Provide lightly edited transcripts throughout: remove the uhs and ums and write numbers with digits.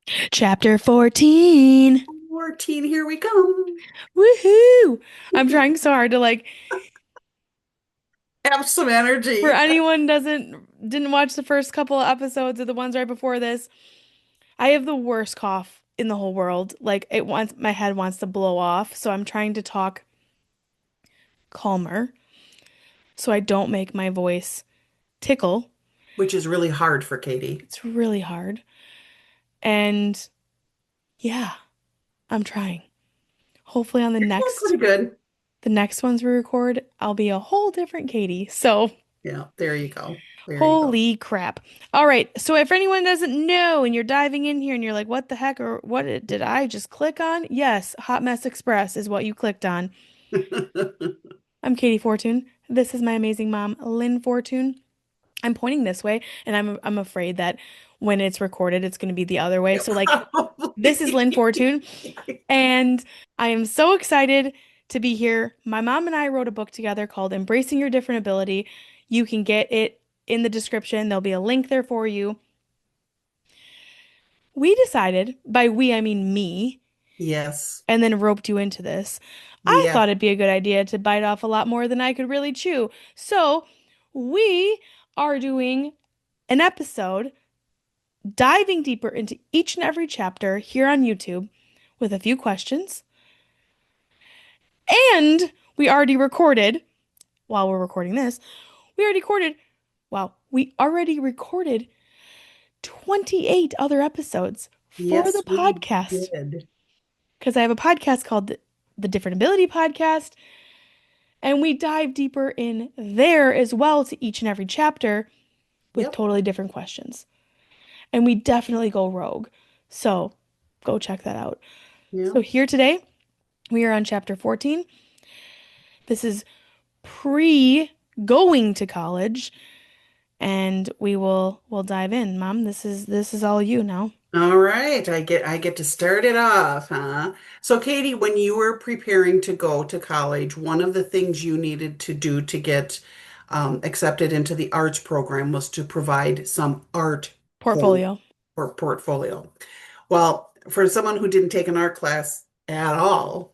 Chapter 14. 14, here we come. Woohoo! I'm trying so hard to Have some for energy. anyone didn't watch the first couple of episodes of the ones right before this. I have the worst cough in the whole world. Like it wants my head wants to blow off, so I'm trying to talk calmer so I don't make my voice tickle. Which is really hard for Katie. It's really hard. And yeah, I'm trying. Hopefully on You're doing pretty good. the next ones we record, I'll be a whole different Katie. So Yeah, there you go. There you go. holy crap. All right. So if anyone doesn't know and you're diving in here and you're like, what the heck or what did I just click on? Yes, Hot Mess Express is what you clicked on. I'm Katie Fortun. This is my amazing mom, Lynn Fortun. I'm pointing this way and I'm afraid that when it's recorded, it's going to be the other way. Yeah, So like this is Lynn probably. Fortun and I am so excited to be here. My mom and I wrote a book together called Embracing Your Different Ability. You can get it in the description. There'll be a link there for you. We decided, by we, I mean me, Yes. and then roped you into this. I Yeah. thought it'd be a good idea to bite off a lot more than I could really chew. So, we are doing an episode diving deeper into each and every chapter here on YouTube with a few questions. And we already recorded, while we're recording this, we already recorded, wow, we already recorded 28 other episodes for the Yes, we podcast. did. Because I have a podcast called the Different Ability Podcast, and we dive deeper in there as well to each and every chapter with Yep. totally different questions. And we definitely go rogue. So go check that out. Yeah. So here today, we are on chapter 14. This is pre going to college, and we'll dive in. Mom, this is all you now. All right. I get to start it off, huh? So Katie, when you were preparing to go to college, one of the things you needed to do to get accepted into the arts program was to provide some art Portfolio. portfolio. Well, for someone who didn't take an art class at all,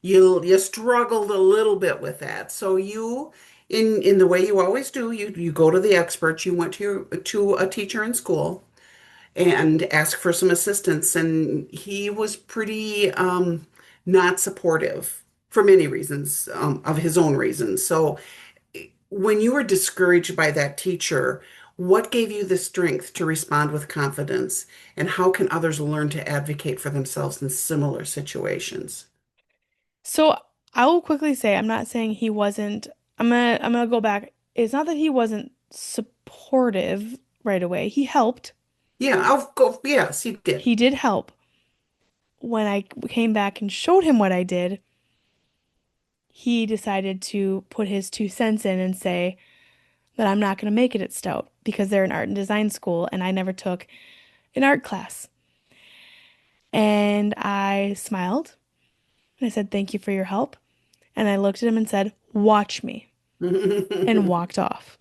you struggled a little bit with that. So you, in the way you always do, you go to the experts. You went to a teacher in school and asked for some assistance, and he was pretty not supportive for many reasons, of his own reasons. So when you were discouraged by that teacher, what gave you the strength to respond with confidence? And how can others learn to advocate for themselves in similar situations? So I will quickly say I'm not saying he wasn't. I'm gonna go back. It's not that he wasn't supportive right away. He helped. Yeah, I'll go. Yes, he did. He did help. When I came back and showed him what I did, he decided to put his 2 cents in and say that I'm not gonna make it at Stout because they're an art and design school and I never took an art class. And I smiled and I said, "Thank you for your help." And I looked at him and said, "Watch me," and walked off.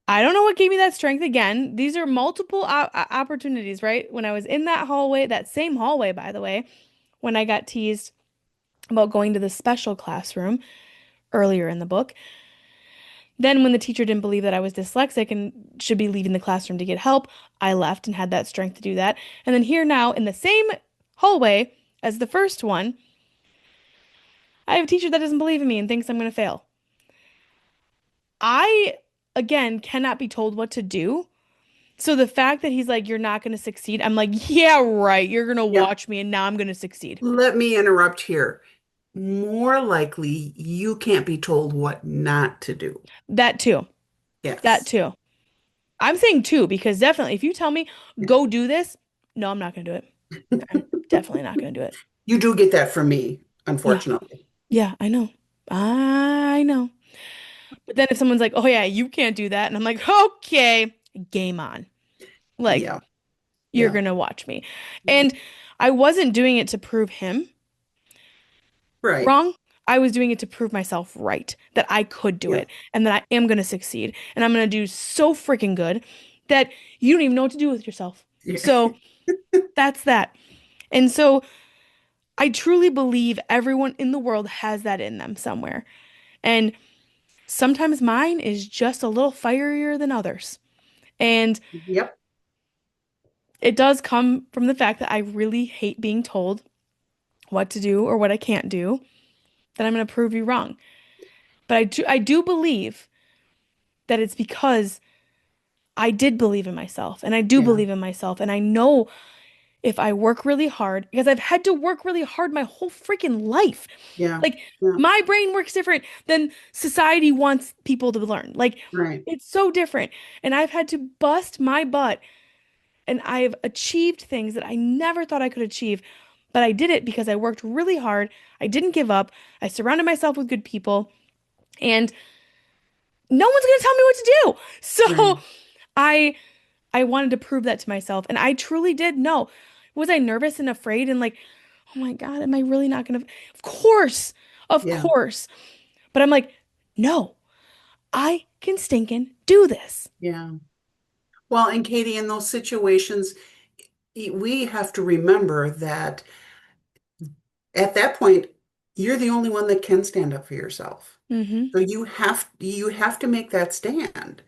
I don't know what gave me that strength again. These are multiple opportunities, right? When I was in that hallway, that same hallway, by the way, when I got teased about going to the special classroom earlier in the book. Then, when the teacher didn't believe that I was dyslexic and should be leaving the classroom to get help, I left and had that strength to do that. And then, here now, in the same hallway as the first one, I have a teacher that doesn't believe in me and thinks I'm going to fail. I, again, cannot be told what to do. So the fact that he's like, you're not going to succeed, I'm like, yeah, right. You're going to Yeah, watch me and now I'm going to succeed. let me interrupt here. More likely, you can't be told what not to do. That too. That Yes. too. I'm saying too, because definitely if you tell me, Yeah. go do this, no, I'm not going to do it. I'm definitely not going to do it. You do get that from me, Yeah. unfortunately. Yeah, I know. I know. But then if someone's like, oh yeah, you can't do that. And I'm like, okay, game on. Like, Yeah, you're yeah. going to watch me. And I wasn't doing it to prove him Right. wrong. I was doing it to prove myself right, that I could do Yeah. it and that I am going to succeed and I'm going to do so freaking good that you don't even know what to do with yourself. Yeah. So That's that. And so I truly believe everyone in the world has that in them somewhere. And sometimes mine is just a little fierier than others. And Yep. it does come from the fact that I really hate being told what to do or what I can't do, that I'm going to prove you wrong. But I do believe that it's because I did believe in myself and I do Yeah. believe in myself. And I know if I work really hard, because I've had to work really hard my whole freaking life. Yeah. Like Yeah. my brain works different than society wants people to learn. Like Right. it's so different. And I've had to bust my butt and I've achieved things that I never thought I could achieve. But I did it because I worked really hard. I didn't give up. I surrounded myself with good people, and no one's going to tell me what to do. So Right. I I wanted to prove that to myself, and I truly did know. Was I nervous and afraid and like, oh my God, am I really not gonna? Of course, of Yeah. course. But I'm like, no, I can stinking do this. Yeah. Well, and Katie, in those situations, we have to remember that at that point, you're the only one that can stand up for yourself. Hmm. So you have to make that stand.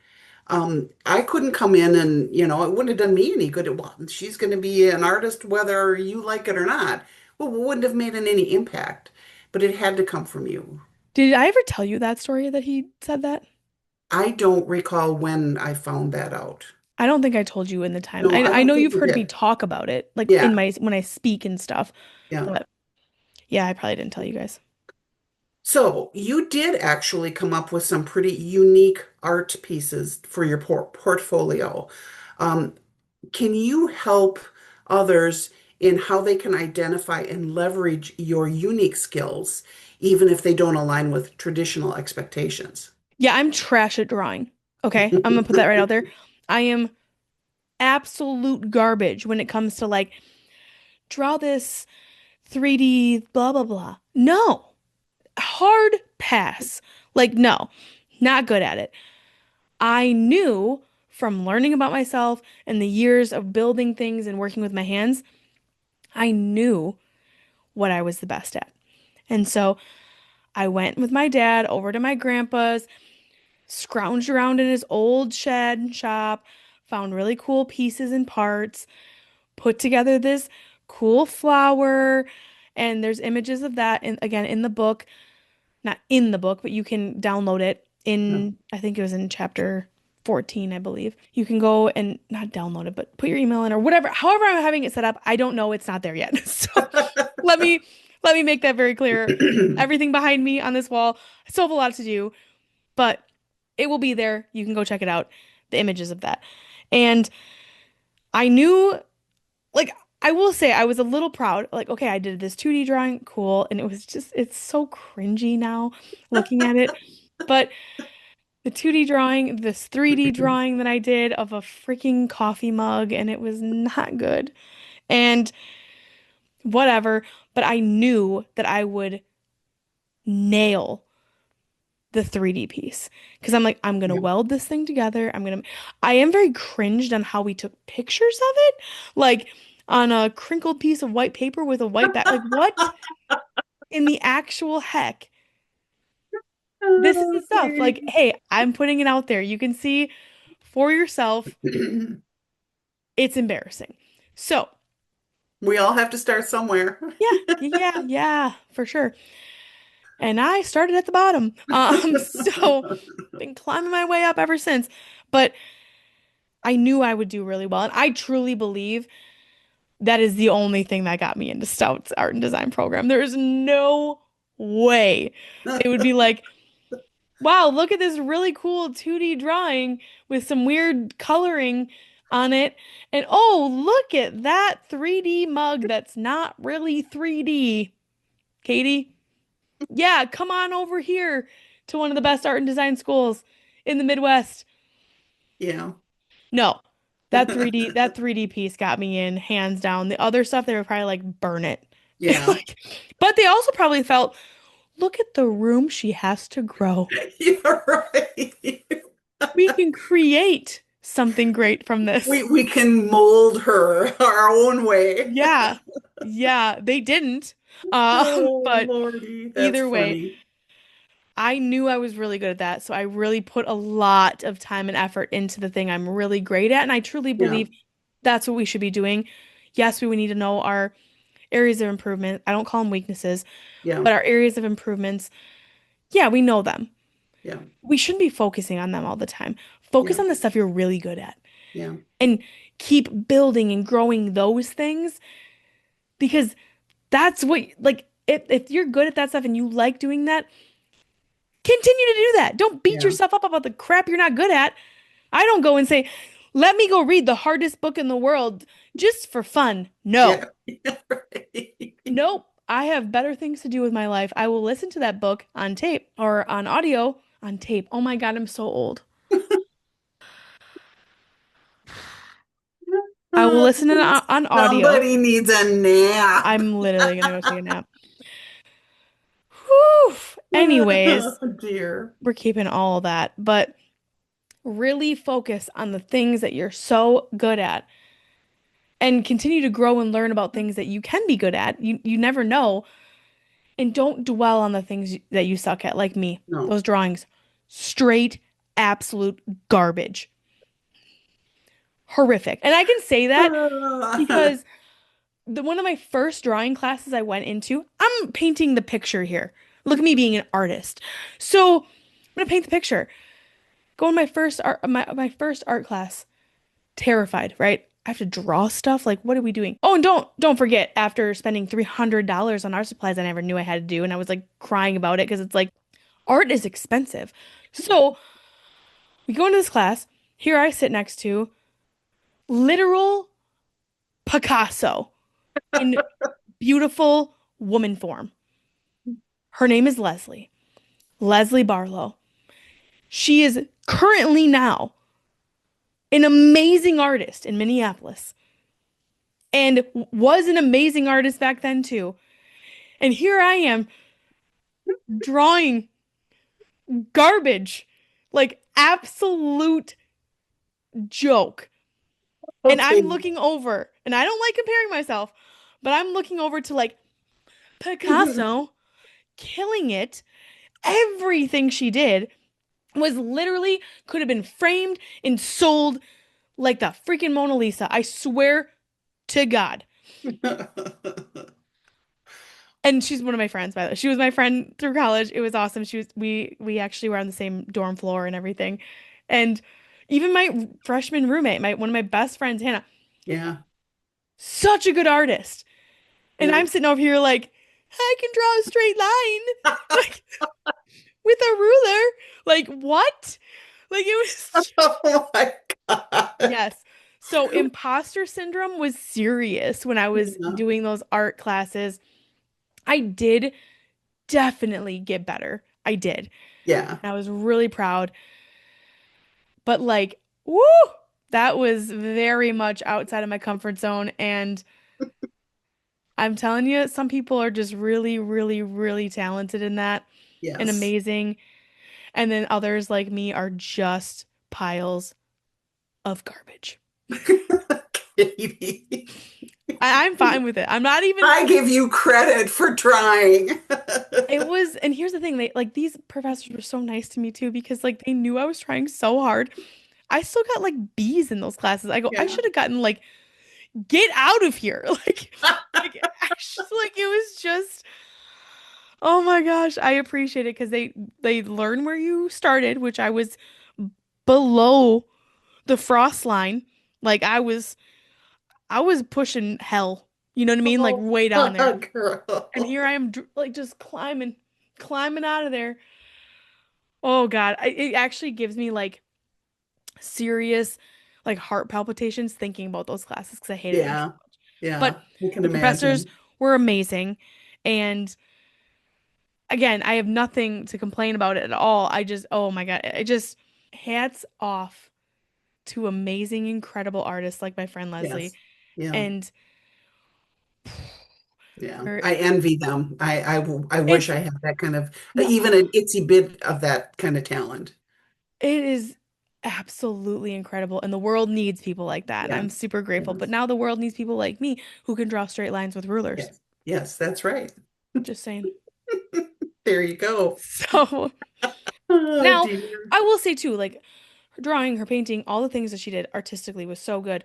I couldn't come in and, it wouldn't have done me any good. Well, she's going to be an artist whether you like it or not. Well, it wouldn't have made any impact, but it had to come from you. Did I ever tell you that story that he said that? I don't recall when I found that out. I don't think I told you in the time. No, I I I don't know think you've you heard me did. talk about it, like in Yeah, my when I speak and stuff, yeah. but yeah, I probably didn't tell you guys. So you did actually come up with some pretty unique art pieces for your portfolio. Um, can you help others in how they can identify and leverage your unique skills, even if they don't align with traditional expectations? Yeah, I'm trash at drawing. Okay, I'm gonna put that right out there. I am absolute garbage when it comes to like draw this 3D blah blah blah. No. Hard pass. Like no. Not good at it. I knew from learning about myself and the years of building things and working with my hands, I knew what I was the best at. And so I went with my dad over to my grandpa's, scrounged around in his old shed and shop, found really cool pieces and parts, put together this cool flower, and there's images of that in, again in the book, not in the book, but you can download it No. in, I think it was in chapter 14, I believe. You can go and not download it, but put your email in or whatever. However I'm having it set up, I don't know, it's not there yet. So let me let me make that very clear. Everything behind me on this wall, I still have a lot to do, but it will be there. You can go check it out, the images of that. And I knew, like, I will say I was a little proud. Like, okay, I did this 2D drawing, cool. And it was just, it's so cringy now looking at it. But the 2D drawing, this 3D drawing that I did of a freaking coffee mug, and it was not good. And whatever. But I knew that I would nail the 3D piece because I'm like, I'm gonna Yeah. weld this thing together. I am very cringed on how we took pictures of it, like on a crinkled piece of white paper with a white back. Like, what in the actual heck? This is the stuff. Like, Okay. hey, I'm putting it out there. You can see for yourself. It's embarrassing. So, We all have to start somewhere. yeah, yeah, yeah, for sure. And I started at the bottom. So been climbing my way up ever since. But I knew I would do really well. And I truly believe that is the only thing that got me into Stout's art and design program. There is no way they would be like, wow, look at this really cool 2D drawing with some weird coloring on it. And oh, look at that 3D mug that's not really 3D. Katie, yeah, come on over here to one of the best art and design schools in the Midwest. Yeah. No, that 3D piece got me in hands down. The other stuff, they were probably like, burn it. Yeah. Like, but they also probably felt, look at the room she has to grow. You're right. We can create something great from We this. we can mold her our own way. Yeah. Yeah, they didn't. Oh, But Lordy, that's either way, funny. I knew I was really good at that, so I really put a lot of time and effort into the thing I'm really great at, and I truly Yeah, believe that's what we should be doing. Yes, we would need to know our areas of improvement. I don't call them weaknesses, yeah, but our areas of improvements, yeah, we know them. yeah, We shouldn't be focusing on them all the time. Focus yeah, on the stuff you're really good at yeah, and keep building and growing those things because that's what, like, if you're good at that stuff and you like doing that, continue to do that. Don't beat yeah. yourself up about the crap you're not good at. I don't go and say, let me go read the hardest book in the world just for fun. No. Yeah. Yeah, right. Nope. I have better things to do with my life. I will listen to that book on tape or on audio on tape. Oh my God, I'm so old. I will listen to it on audio. Somebody needs a nap. I'm literally gonna go take a nap. Whew. Anyways, Oh, dear. we're keeping all of that, but really focus on the things that you're so good at and continue to grow and learn about things that you can be good at. You never know. And don't dwell on the things that you suck at, like me. No. Those drawings, straight, absolute garbage. Horrific. And I can say that because one of my first drawing classes I went into, I'm painting the picture here. Look at me being an artist. So I'm gonna paint the picture. Go in my first art class. Terrified, right? I have to draw stuff. Like, what are we doing? Oh, and don't forget, after spending $300 on art supplies I never knew I had to do, and I was like crying about it because it's like art is expensive. So we go into this class. Here I sit next to literal Picasso in beautiful woman form. Her name is Leslie. Leslie Barlow. She is currently now an amazing artist in Minneapolis and was an amazing artist back then too. And here I am drawing garbage, like absolute joke. And I'm Okay. looking over, and I don't like comparing myself, but I'm looking over to like Picasso killing it. Everything she did was literally could have been framed and sold like the freaking Mona Lisa. I swear to God. And she's one of my friends, by the way. She was my friend through college. It was awesome. We actually were on the same dorm floor and everything. And even my freshman roommate, my one of my best friends, Hannah, Yeah, such a good artist. And yeah. I'm sitting over here like, I can draw a straight line, like with a ruler. Like what? Like it was Oh my God. yes. So imposter syndrome was serious when I was Yeah, doing those art classes. I did definitely get better. I did. yeah, I was really proud. But like, woo, that was very much outside of my comfort zone. And I'm telling you, some people are just really, really, really talented in that and yes. amazing. And then others like me are just piles of garbage. Katie, I'm fine with it. I'm not even, I give you credit for trying. it was, and here's the thing, they like these professors were so nice to me too because like they knew I was trying so hard. I still got like B's in those classes. I go, I Yeah. should have gotten like get out of here. Like actually, like it was just, oh my gosh, I appreciate it because they learn where you started, which I was below the frost line. Like I was pushing hell. You know what I mean? Like Oh, way down there. And girl. here I am like just climbing out of there. Oh God, it actually gives me like serious like heart palpitations thinking about those classes because I hated them so Yeah, much. But yeah, I can the professors imagine. were amazing. And again, I have nothing to complain about it at all. I just, oh my God, I just hats off to amazing, incredible artists like my friend Leslie. Yes. Yeah, And yeah. er, I envy them. I wish it's, I had that kind of, well, even an itsy bit of that kind of talent. it is, absolutely incredible. And the world needs people like that. And I'm Yes. super grateful. But Yes. now the world needs people like me who can draw straight lines with rulers. Yes. Yes, that's right. Just saying. There you go. So Oh now dear. I will say too, like her drawing, her painting, all the things that she did artistically was so good.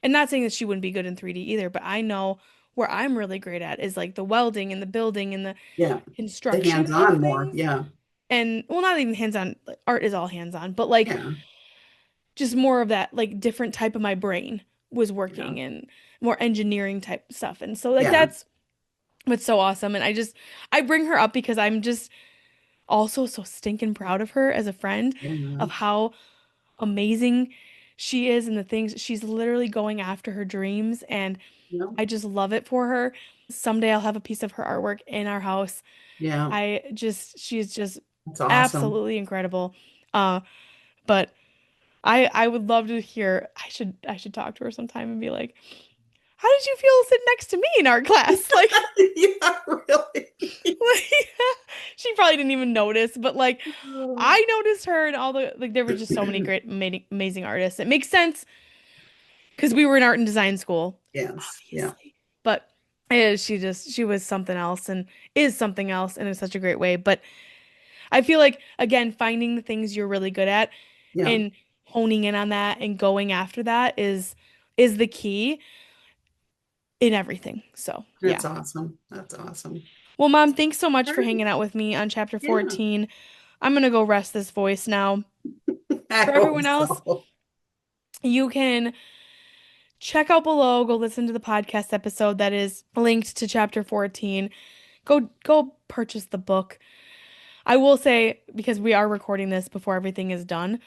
And not saying that she wouldn't be good in 3D either, but I know where I'm really great at is like the welding and the building and the Yeah. The construction of hands-on more. things. Yeah. And well, not even hands-on, like, art is all hands-on, but like Yeah. just more of that like different type of my brain was Yeah. working and more engineering type stuff. And so like Yeah. that's what's so awesome. And I bring her up because I'm just also so stinking proud of her as a friend Yeah. of how amazing she is and the things she's literally going after her dreams and Yeah. I just love it for her. Someday I'll have a piece of her artwork in our house. Yeah. She's just That's awesome. absolutely incredible. Uh, but I would love to hear. I should talk to her sometime and be like, "How did you feel sitting next to me in art class?" Like, Yeah, really. like she probably didn't even notice, but like Oh. I noticed her and all the like there were just so many great amazing artists. It makes sense because we were in art and design school, Yes. Yeah. obviously. But she was something else and is something else and in such a great way. But I feel like again, finding the things you're really good at Yeah. and honing in on that and going after that is the key in everything. So, yeah. That's awesome. That's awesome. Well, Mom, thanks so much All for right. hanging out with me on chapter Yeah. 14. I'm gonna go rest this voice now. I For hope everyone else, so. you can check out below, go listen to the podcast episode that is linked to chapter 14. Go purchase the book. I will say, because we are recording this before everything is done,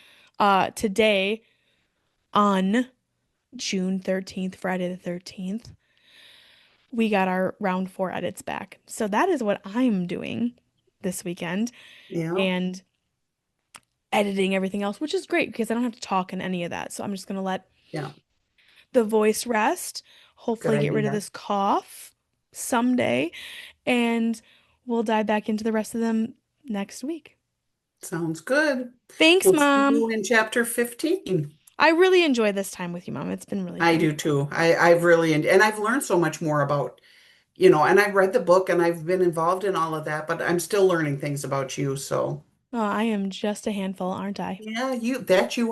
today on June 13th, Friday the 13th, we got our round four edits back. So that is what I'm doing this weekend Yeah. and editing everything else, which is great because I don't have to talk in any of that. So I'm just gonna let Yeah. the voice rest, Good hopefully get rid of idea. this cough someday, and we'll dive back into the rest of them next week. Sounds good. Thanks, We'll see Mom. you in chapter 15. I really enjoyed this time with you, Mom. It's been really I fun. do too. I've really, and I've learned so much more about, and I've read the book and I've been involved in all of that, but I'm still learning things about you. So, Oh, I am just a handful, aren't I? yeah, you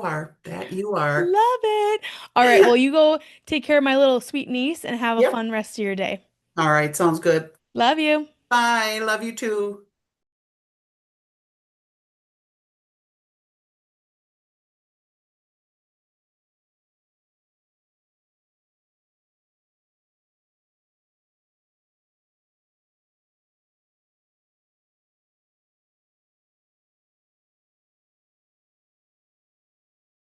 are. That you are. Love it. All right, well, you go take care of my little sweet niece and have a Yep. fun rest of your day. All right. Sounds good. Love you. Bye. Love you too.